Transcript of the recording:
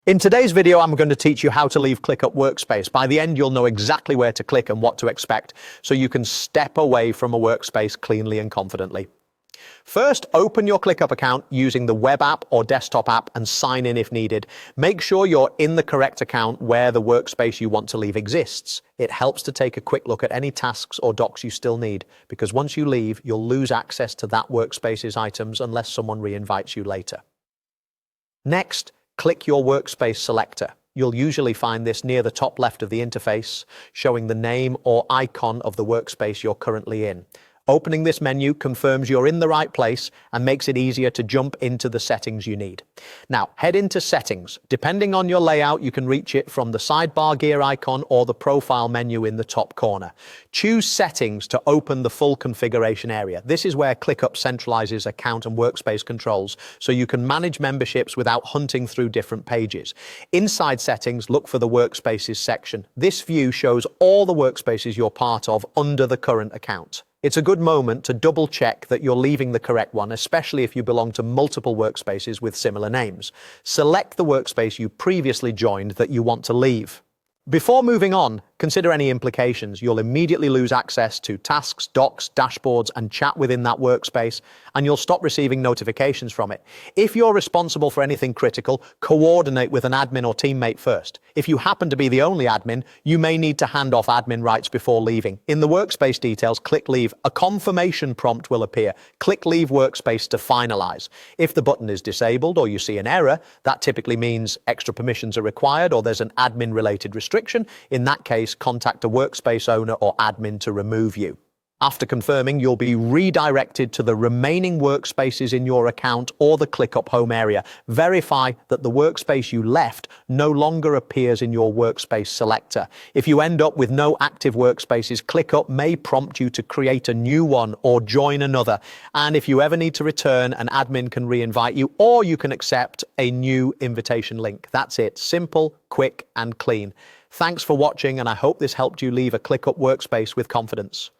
In today's video, I'm going to teach you how to leave ClickUp Workspace. By the end, you'll know exactly where to click and what to expect, so you can step away from a workspace cleanly and confidently. First, open your ClickUp account using the web app or desktop app and sign in if needed. Make sure you're in the correct account where the workspace you want to leave exists. It helps to take a quick look at any tasks or docs you still need, because once you leave, you'll lose access to that workspace's items unless someone re-invites you later. Next, click your workspace selector. You'll usually find this near the top left of the interface, showing the name or icon of the workspace you're currently in. Opening this menu confirms you're in the right place and makes it easier to jump into the settings you need. Now, head into Settings. Depending on your layout, you can reach it from the sidebar gear icon or the profile menu in the top corner. Choose Settings to open the full configuration area. This is where ClickUp centralizes account and workspace controls, so you can manage memberships without hunting through different pages. Inside Settings, look for the Workspaces section. This view shows all the workspaces you're part of under the current account. It's a good moment to double check that you're leaving the correct one, especially if you belong to multiple workspaces with similar names. Select the workspace you previously joined that you want to leave. Before moving on, consider any implications. You'll immediately lose access to tasks, docs, dashboards, and chat within that workspace, and you'll stop receiving notifications from it. If you're responsible for anything critical, coordinate with an admin or teammate first. If you happen to be the only admin, you may need to hand off admin rights before leaving. In the workspace details, click Leave. A confirmation prompt will appear. Click Leave Workspace to finalize. If the button is disabled or you see an error, that typically means extra permissions are required or there's an admin-related restriction. In that case, contact a workspace owner or admin to remove you. After confirming, you'll be redirected to the remaining workspaces in your account or the ClickUp home area. Verify that the workspace you left no longer appears in your workspace selector. If you end up with no active workspaces, ClickUp may prompt you to create a new one or join another. And if you ever need to return, an admin can re-invite you, or you can accept a new invitation link. That's it. Simple, quick, and clean. Thanks for watching, and I hope this helped you leave a ClickUp workspace with confidence.